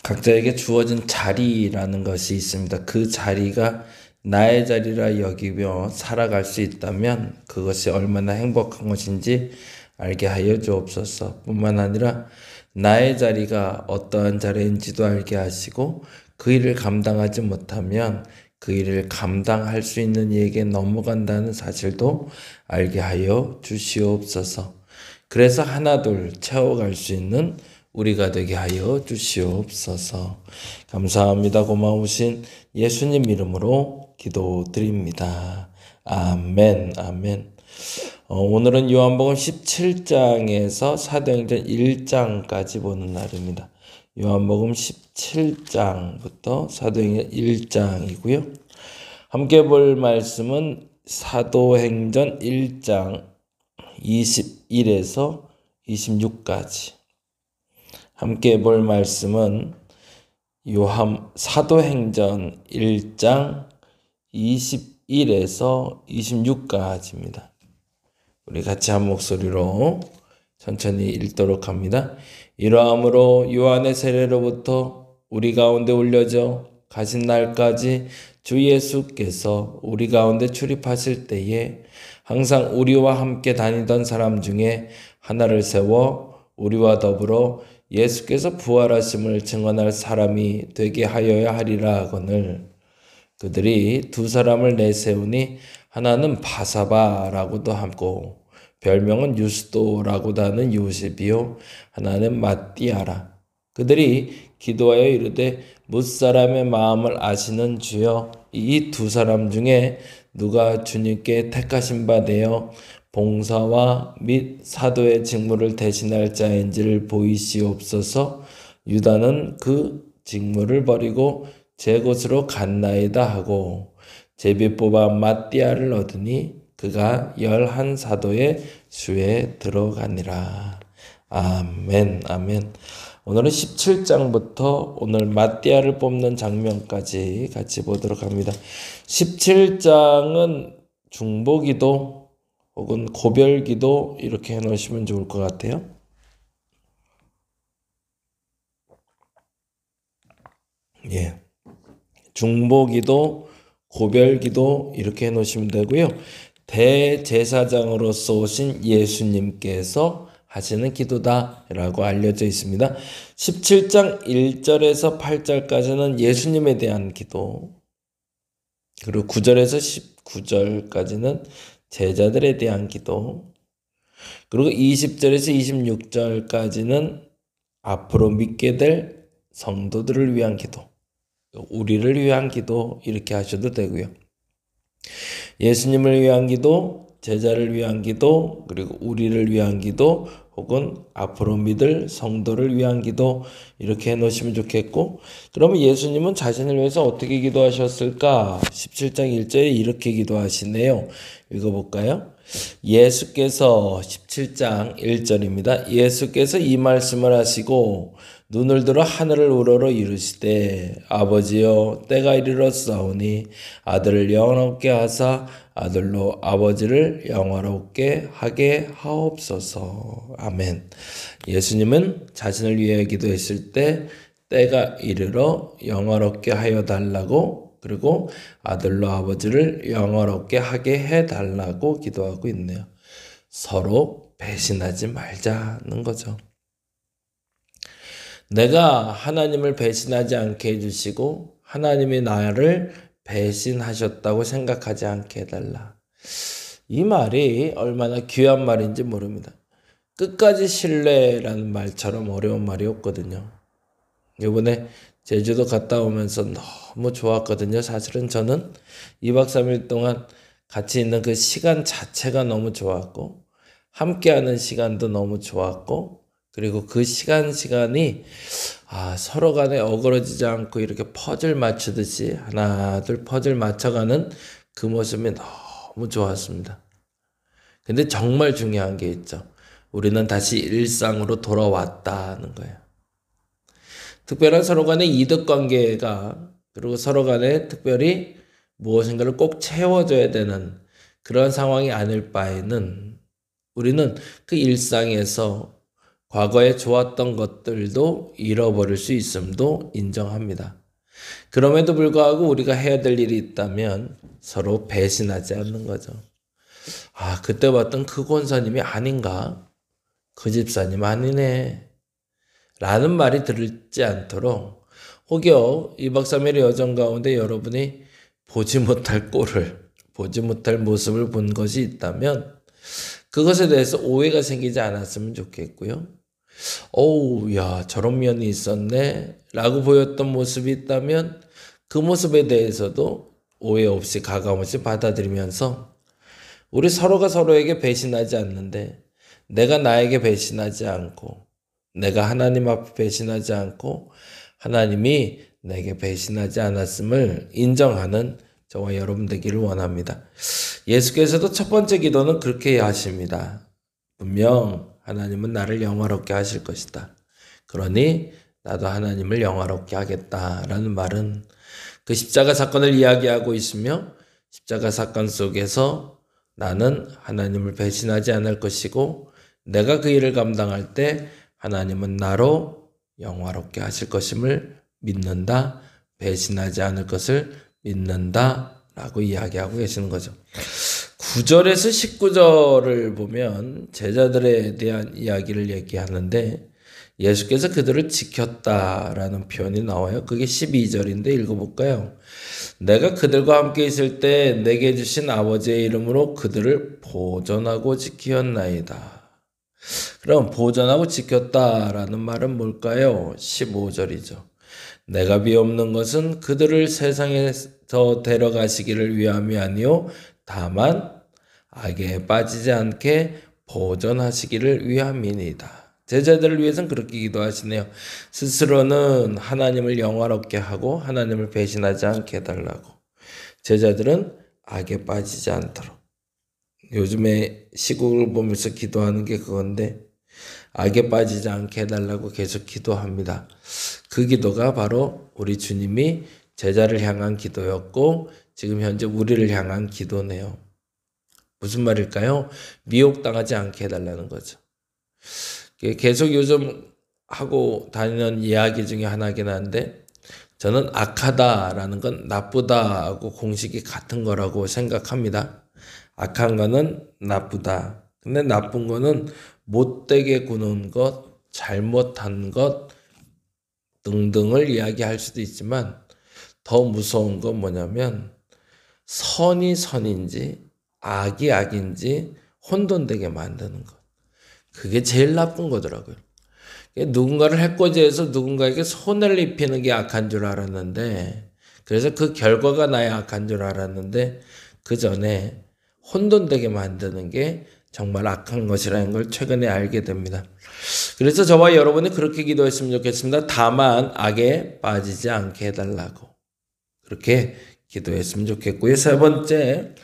각자에게 주어진 자리라는 것이 있습니다. 그 자리가 나의 자리라 여기며 살아갈 수 있다면 그것이 얼마나 행복한 것인지 알게 하여 주옵소서. 뿐만 아니라 나의 자리가 어떠한 자리인지도 알게 하시고 그 일을 감당하지 못하면 그 일을 감당할 수 있는 이에게 넘어간다는 사실도 알게 하여 주시옵소서. 그래서 하나둘 채워갈 수 있는 우리가 되게 하여 주시옵소서. 감사합니다. 고마우신 예수님 이름으로 기도드립니다. 아멘, 아멘. 오늘은 요한복음 17장에서 사도행전 1장까지 보는 날입니다. 요한복음 17장부터 사도행전 1장이고요. 함께 볼 말씀은 사도행전 1장 21에서 26까지. 함께 볼 말씀은 사도행전 1장 21에서 26까지입니다. 우리 같이 한 목소리로 천천히 읽도록 합니다. 이러함으로 요한의 세례로부터 우리 가운데 올려져 가신 날까지 주 예수께서 우리 가운데 출입하실 때에 항상 우리와 함께 다니던 사람 중에 하나를 세워 우리와 더불어 예수께서 부활하심을 증언할 사람이 되게 하여야 하리라 하거늘 그들이 두 사람을 내세우니 하나는 바사바라고도 하고 별명은 유스도라고도 하는 요셉이요 하나는 마띠아라. 그들이 기도하여 이르되 뭇사람의 마음을 아시는 주여 이 두 사람 중에 누가 주님께 택하신 바 되어 봉사와 및 사도의 직무를 대신할 자인지를 보이시옵소서. 유다는 그 직무를 버리고 제 곳으로 갔나이다 하고 제비 뽑아 마띠아를 얻으니 그가 11사도의 수에 들어가니라. 아멘, 아멘. 오늘은 17장부터 오늘 마띠아를 뽑는 장면까지 같이 보도록 합니다. 17장은 중보기도 혹은 고별기도 이렇게 해놓으시면 좋을 것 같아요. 예, 중보기도, 고별기도 이렇게 해놓으시면 되고요. 대제사장으로서 오신 예수님께서 하시는 기도다라고 알려져 있습니다. 17장 1절에서 8절까지는 예수님에 대한 기도, 그리고 9절에서 19절까지는 제자들에 대한 기도, 그리고 20절에서 26절까지는 앞으로 믿게 될 성도들을 위한 기도, 우리를 위한 기도 이렇게 하셔도 되고요. 예수님을 위한 기도, 제자를 위한 기도, 그리고 우리를 위한 기도, 혹은 앞으로 믿을 성도를 위한 기도 이렇게 해놓으시면 좋겠고, 그러면 예수님은 자신을 위해서 어떻게 기도하셨을까? 17장 1절에 이렇게 기도하시네요. 읽어볼까요? 예수께서 17장 1절입니다. 예수께서 이 말씀을 하시고 눈을 들어 하늘을 우러러 이르시되 아버지여 때가 이르렀사오니 아들을 영원롭게 하사 아들로 아버지를 영원롭게 하게 하옵소서. 아멘. 예수님은 자신을 위해 기도했을 때 때가 이르러 영원롭게 하여 달라고, 그리고 아들로 아버지를 영원롭게 하게 해달라고 기도하고 있네요. 서로 배신하지 말자는 거죠. 내가 하나님을 배신하지 않게 해주시고 하나님이 나를 배신하셨다고 생각하지 않게 해달라. 이 말이 얼마나 귀한 말인지 모릅니다. 끝까지 신뢰라는 말처럼 어려운 말이 없거든요. 이번에 제주도 갔다 오면서 너무 좋았거든요. 사실은 저는 2박 3일 동안 같이 있는 그 시간 자체가 너무 좋았고, 함께하는 시간도 너무 좋았고, 그리고 그 시간이 서로 간에 어그러지지 않고 이렇게 퍼즐 맞추듯이 하나 둘 퍼즐 맞춰가는 그 모습이 너무 좋았습니다. 근데 정말 중요한 게 있죠. 우리는 다시 일상으로 돌아왔다는 거예요. 특별한 서로 간의 이득관계가, 그리고 서로 간에 특별히 무엇인가를 꼭 채워줘야 되는 그런 상황이 아닐 바에는 우리는 그 일상에서 과거에 좋았던 것들도 잃어버릴 수 있음도 인정합니다. 그럼에도 불구하고 우리가 해야 될 일이 있다면 서로 배신하지 않는 거죠. 아, 그때 봤던 그 권사님이 아닌가? 그 집사님 아니네. 라는 말이 들지 않도록 혹여 2박 3일의 여정 가운데 여러분이 보지 못할 꼴을, 보지 못할 모습을 본 것이 있다면 그것에 대해서 오해가 생기지 않았으면 좋겠고요. 어우, 야, 저런 면이 있었네 라고 보였던 모습이 있다면 그 모습에 대해서도 오해 없이 가감 없이 받아들이면서 우리 서로가 서로에게 배신하지 않는데 내가 나에게 배신하지 않고 내가 하나님 앞에 배신하지 않고 하나님이 내게 배신하지 않았음을 인정하는 저와 여러분 되기를 원합니다. 예수께서도 첫 번째 기도는 그렇게 하십니다. 분명 하나님은 나를 영화롭게 하실 것이다. 그러니 나도 하나님을 영화롭게 하겠다라는 말은 그 십자가 사건을 이야기하고 있으며 십자가 사건 속에서 나는 하나님을 배신하지 않을 것이고 내가 그 일을 감당할 때 하나님은 나로 영화롭게 하실 것임을 믿는다. 배신하지 않을 것을 믿는다 라고 이야기하고 계시는 거죠. 9절에서 19절을 보면 제자들에 대한 이야기를 얘기하는데 예수께서 그들을 지켰다라는 표현이 나와요. 그게 12절인데 읽어볼까요? 내가 그들과 함께 있을 때 내게 주신 아버지의 이름으로 그들을 보존하고 지키었나이다. 그럼 보존하고 지켰다라는 말은 뭘까요? 15절이죠. 내가 비옵는 것은 그들을 세상에서 데려가시기를 위함이 아니요 다만 악에 빠지지 않게 보존하시기를 위함이니이다. 제자들을 위해서는 그렇게 기도하시네요. 스스로는 하나님을 영화롭게 하고 하나님을 배신하지 않게 해달라고. 제자들은 악에 빠지지 않도록. 요즘에 시국을 보면서 기도하는 게 그건데 악에 빠지지 않게 해달라고 계속 기도합니다. 그 기도가 바로 우리 주님이 제자를 향한 기도였고 지금 현재 우리를 향한 기도네요. 무슨 말일까요? 미혹당하지 않게 해달라는 거죠. 계속 요즘 하고 다니는 이야기 중에 하나긴 한데 저는 악하다라는 건 나쁘다하고 공식이 같은 거라고 생각합니다. 악한 거는 나쁘다. 근데 나쁜 거는 못되게 구는 것, 잘못한 것 등등을 이야기할 수도 있지만 더 무서운 건 뭐냐면 선이 선인지 악이 악인지 혼돈되게 만드는 것. 그게 제일 나쁜 거더라고요. 누군가를 해코지해서 누군가에게 손해를 입히는 게 악한 줄 알았는데 그래서 그 결과가 나의 악한 줄 알았는데 그 전에 혼돈되게 만드는 게 정말 악한 것이라는 걸 최근에 알게 됩니다. 그래서 저와 여러분이 그렇게 기도했으면 좋겠습니다. 다만 악에 빠지지 않게 해달라고 그렇게 기도했으면 좋겠고요. 세 번째,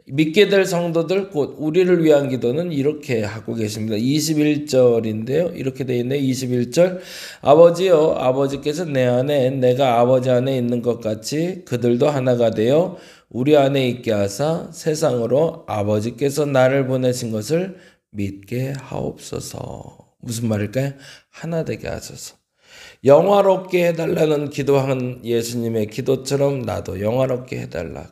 믿게 될 성도들 곧 우리를 위한 기도는 이렇게 하고 계십니다. 21절인데요. 이렇게 되어 있네요. 21절 아버지여 아버지께서 내 안에 내가 아버지 안에 있는 것 같이 그들도 하나가 되어 우리 안에 있게 하사 세상으로 아버지께서 나를 보내신 것을 믿게 하옵소서. 무슨 말일까요? 하나 되게 하소서. 영화롭게 해달라는 기도한 예수님의 기도처럼 나도 영화롭게 해달라고.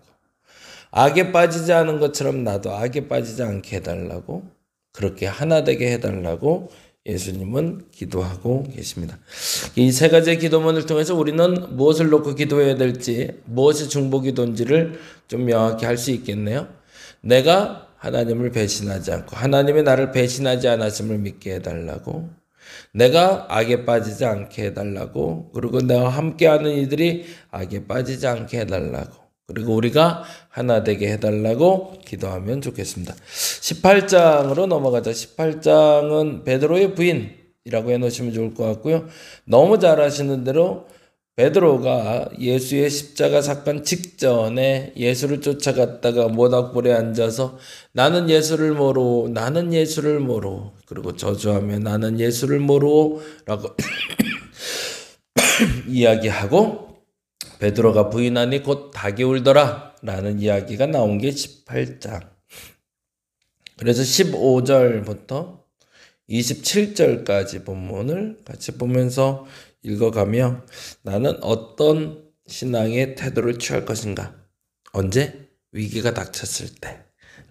악에 빠지지 않은 것처럼 나도 악에 빠지지 않게 해달라고 그렇게 하나 되게 해달라고 예수님은 기도하고 계십니다. 이 세 가지의 기도문을 통해서 우리는 무엇을 놓고 기도해야 될지 무엇이 중보기도인지를 좀 명확히 할 수 있겠네요. 내가 하나님을 배신하지 않고 하나님이 나를 배신하지 않았음을 믿게 해달라고 내가 악에 빠지지 않게 해달라고 그리고 내가 함께하는 이들이 악에 빠지지 않게 해달라고 그리고 우리가 하나 되게 해달라고 기도하면 좋겠습니다. 18장으로 넘어가자. 18장은 베드로의 부인이라고 해놓으시면 좋을 것 같고요. 너무 잘 아시는 대로 베드로가 예수의 십자가 사건 직전에 예수를 쫓아갔다가 모닥불에 앉아서 나는 예수를 모르고 나는 예수를 모르고 그리고 저주하며 나는 예수를 모르고 라고 이야기하고 베드로가 부인하니 곧 닭이 울더라 라는 이야기가 나온 게 18장. 그래서 15절부터 27절까지 본문을 같이 보면서 읽어가며 나는 어떤 신앙의 태도를 취할 것인가? 언제? 위기가 닥쳤을 때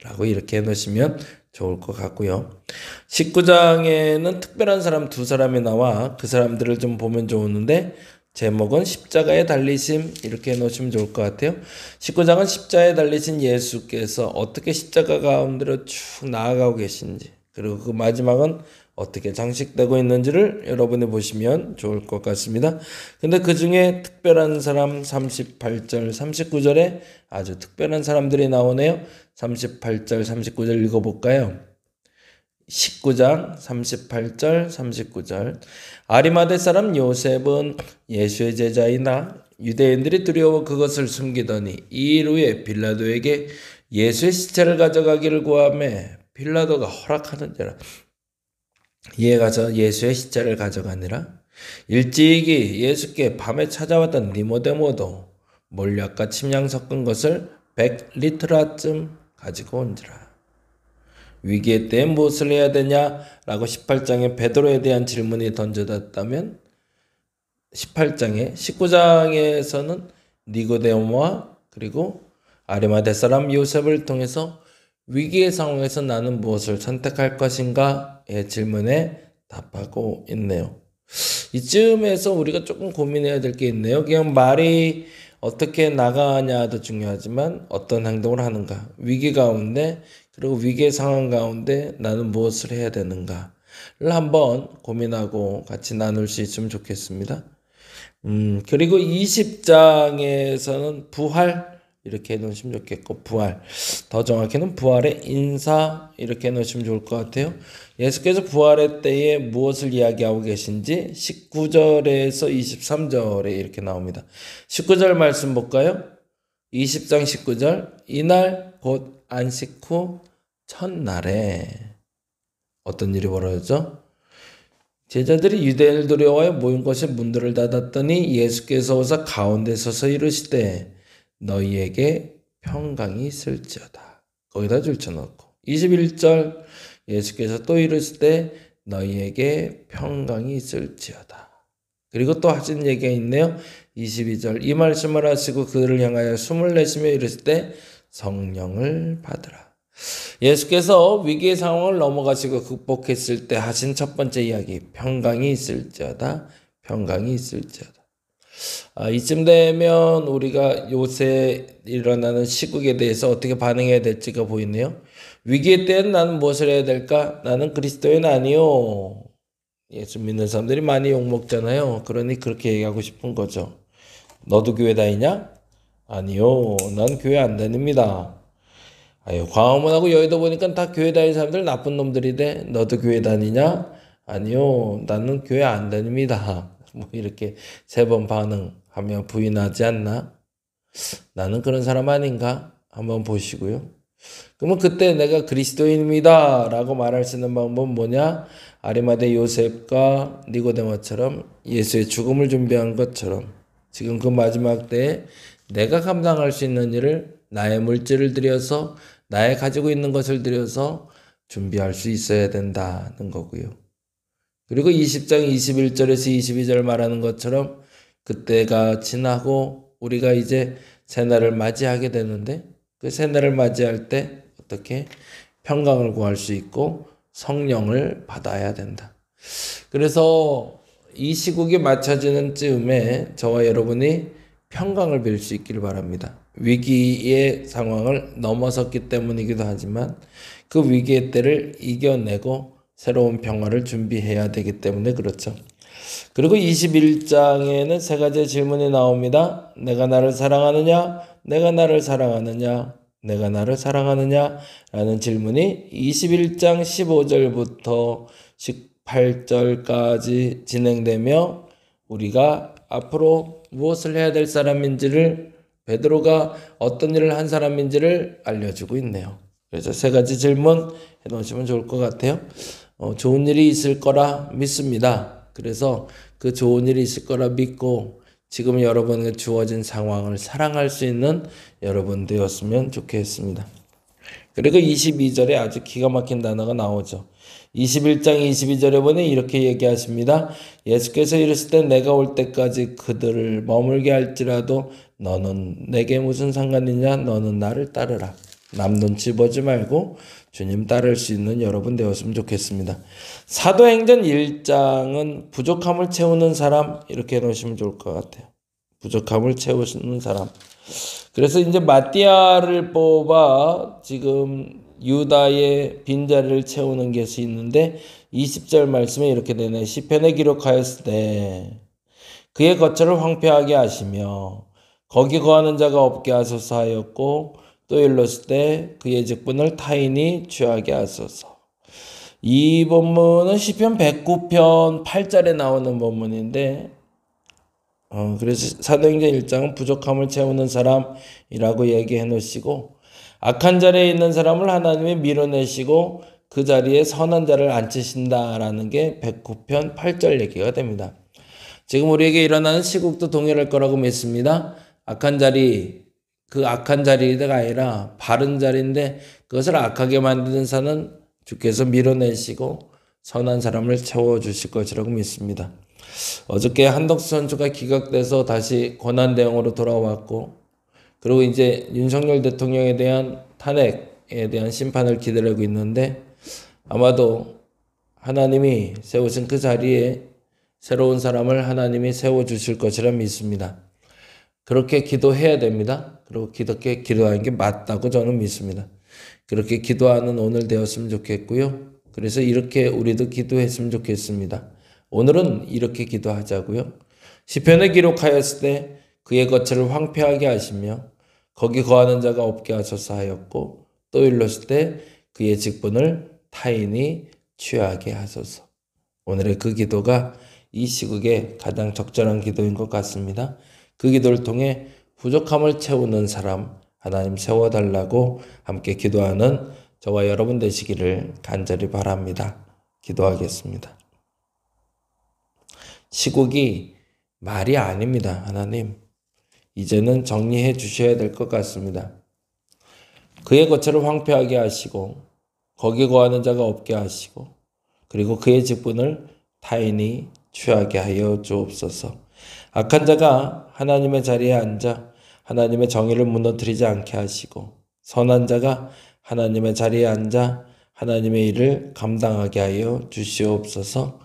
라고 이렇게 해놓으시면 좋을 것 같고요. 19장에는 특별한 사람 두 사람이 나와 그 사람들을 좀 보면 좋은데 제목은 십자가에 달리심 이렇게 해놓으시면 좋을 것 같아요. 19장은 십자가에 달리신 예수께서 어떻게 십자가 가운데로 쭉 나아가고 계신지, 그리고 그 마지막은 어떻게 장식되고 있는지를 여러분이 보시면 좋을 것 같습니다. 근데 그 중에 특별한 사람 38절, 39절에 아주 특별한 사람들이 나오네요. 38절, 39절 읽어볼까요? 19장 38절 39절 아리마대 사람 요셉은 예수의 제자이나 유대인들이 두려워 그것을 숨기더니 이 일 후에 빌라도에게 예수의 시체를 가져가기를 구하매 빌라도가 허락하는지라. 이에 가서 예수의 시체를 가져가니라. 일찍이 예수께 밤에 찾아왔던 니모데모도 몰약과 침향 섞은 것을 100리트라쯤 가지고 온지라. 위기의 때에 무엇을 해야 되냐라고 18장에 베드로에 대한 질문이 던져졌다면 18장에 19장에서는 니고데모와 그리고 아리마대 사람 요셉을 통해서 위기의 상황에서 나는 무엇을 선택할 것인가의 질문에 답하고 있네요. 이쯤에서 우리가 조금 고민해야 될 게 있네요. 그냥 말이 어떻게 나가냐도 중요하지만 어떤 행동을 하는가, 위기 가운데 그리고 위기의 상황 가운데 나는 무엇을 해야 되는가를 한번 고민하고 같이 나눌 수 있으면 좋겠습니다. 그리고 20장에서는 부활 이렇게 해놓으시면 좋겠고, 부활, 더 정확히는 부활의 인사 이렇게 해놓으시면 좋을 것 같아요. 예수께서 부활의 때에 무엇을 이야기하고 계신지 19절에서 23절에 이렇게 나옵니다. 19절 말씀 볼까요? 20장 19절 이날 곧 안식 후 첫날에 어떤 일이 벌어졌죠? 제자들이 유대인을 두려워하여 모인 곳에 문들을 닫았더니 예수께서 오사 가운데 서서 이르시되 너희에게 평강이 있을지어다. 거기다 줄쳐놓고 21절 예수께서 또 이르시되 너희에게 평강이 있을지어다. 그리고 또 하신 얘기가 있네요. 22절 이 말씀을 하시고 그들을 향하여 숨을 내쉬며 이르시되 성령을 받으라. 예수께서 위기의 상황을 넘어가시고 극복했을 때 하신 첫 번째 이야기, 평강이 있을지어다, 평강이 있을지어다. 이쯤 되면 우리가 요새 일어나는 시국에 대해서 어떻게 반응해야 될지가 보이네요. 위기의 때는 나는 무엇을 해야 될까? 나는 그리스도인 아니요. 예수 믿는 사람들이 많이 욕먹잖아요. 그러니 그렇게 얘기하고 싶은 거죠. 너도 교회 다니냐? 아니요. 난 교회 안 다닙니다. 아유, 광화문하고 여의도 보니까 다 교회 다니는 사람들 나쁜 놈들이래. 너도 교회 다니냐? 아니요. 나는 교회 안 다닙니다. 뭐 이렇게 3번 반응하며 부인하지 않나? 나는 그런 사람 아닌가? 한번 보시고요. 그러면 그때 내가 그리스도인입니다 라고 말할 수 있는 방법은 뭐냐? 아리마대 요셉과 니고데모처럼 예수의 죽음을 준비한 것처럼 지금 그 마지막 때에 내가 감당할 수 있는 일을 나의 물질을 들여서 나의 가지고 있는 것을 들여서 준비할 수 있어야 된다는 거고요. 그리고 20장 21절에서 22절 말하는 것처럼 그때가 지나고 우리가 이제 새날을 맞이하게 되는데 그 새날을 맞이할 때 어떻게 평강을 구할 수 있고 성령을 받아야 된다. 그래서 이 시국이 맞춰지는 즈음에 저와 여러분이 평강을 빌 수 있기를 바랍니다. 위기의 상황을 넘어섰기 때문이기도 하지만 그 위기의 때를 이겨내고 새로운 평화를 준비해야 되기 때문에 그렇죠. 그리고 21장에는 3가지의 질문이 나옵니다. 내가 나를 사랑하느냐? 내가 나를 사랑하느냐? 내가 나를 사랑하느냐? 라는 질문이 21장 15절부터 18절까지 진행되며 우리가 앞으로 무엇을 해야 될 사람인지를 베드로가 어떤 일을 한 사람인지를 알려주고 있네요. 그래서 3가지 질문 해놓으시면 좋을 것 같아요. 좋은 일이 있을 거라 믿습니다. 그래서 그 좋은 일이 있을 거라 믿고 지금 여러분에게 주어진 상황을 사랑할 수 있는 여러분 되었으면 좋겠습니다. 그리고 22절에 아주 기가 막힌 단어가 나오죠. 21장 22절에 보니 이렇게 얘기하십니다. 예수께서 이르실 때 내가 올 때까지 그들을 머물게 할지라도 너는 내게 무슨 상관이냐? 너는 나를 따르라. 남 눈치 보지 말고 주님 따를 수 있는 여러분 되었으면 좋겠습니다. 사도행전 1장은 부족함을 채우는 사람 이렇게 해놓으시면 좋을 것 같아요. 부족함을 채우는 사람. 그래서 이제 마띠아를 뽑아 지금 유다의 빈자리를 채우는 것이 있는데 20절 말씀에 이렇게 되네. 시편에 기록하였을 때 그의 거처를 황폐하게 하시며 거기 거하는 자가 없게 하소서 하였고 또 일렀을 때 그의 직분을 타인이 취하게 하소서. 이 본문은 시편 109편 8절에 나오는 본문인데 그래서 사도행전 1장은 부족함을 채우는 사람이라고 얘기해 놓으시고 악한 자리에 있는 사람을 하나님이 밀어내시고 그 자리에 선한 자를 앉히신다라는 게 109편 8절 얘기가 됩니다. 지금 우리에게 일어나는 시국도 동일할 거라고 믿습니다. 악한 자리, 그 악한 자리가 아니라 바른 자리인데 그것을 악하게 만드는 사는 주께서 밀어내시고 선한 사람을 채워주실 것이라고 믿습니다. 어저께 한덕수 선수가 기각돼서 다시 권한대행으로 돌아왔고 그리고 이제 윤석열 대통령에 대한 탄핵에 대한 심판을 기다리고 있는데 아마도 하나님이 세우신 그 자리에 새로운 사람을 하나님이 세워주실 것이라 믿습니다. 그렇게 기도해야 됩니다. 그리고 그렇게 기도하는 게 맞다고 저는 믿습니다. 그렇게 기도하는 오늘 되었으면 좋겠고요. 그래서 이렇게 우리도 기도했으면 좋겠습니다. 오늘은 이렇게 기도하자고요. 시편에 기록하였을 때 그의 거처를 황폐하게 하시며 거기 거하는 자가 없게 하소서 하였고 또 일렀을 때 그의 직분을 타인이 취하게 하소서. 오늘의 그 기도가 이 시국에 가장 적절한 기도인 것 같습니다. 그 기도를 통해 부족함을 채우는 사람 하나님 세워달라고 함께 기도하는 저와 여러분 되시기를 간절히 바랍니다. 기도하겠습니다. 시국이 말이 아닙니다. 하나님 이제는 정리해 주셔야 될 것 같습니다. 그의 거처를 황폐하게 하시고 거기 거하는 자가 없게 하시고 그리고 그의 직분을 타인이 취하게 하여 주옵소서. 악한 자가 하나님의 자리에 앉아 하나님의 정의를 무너뜨리지 않게 하시고 선한 자가 하나님의 자리에 앉아 하나님의 일을 감당하게 하여 주시옵소서.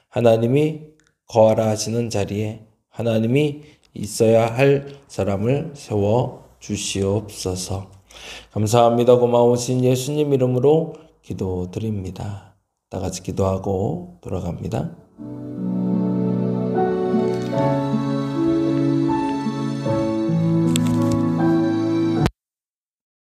하나님이 거하라 하시는 자리에 하나님이 있어야 할 사람을 세워 주시옵소서. 감사합니다. 고마우신 예수님 이름으로 기도드립니다. 다 같이 기도하고 돌아갑니다.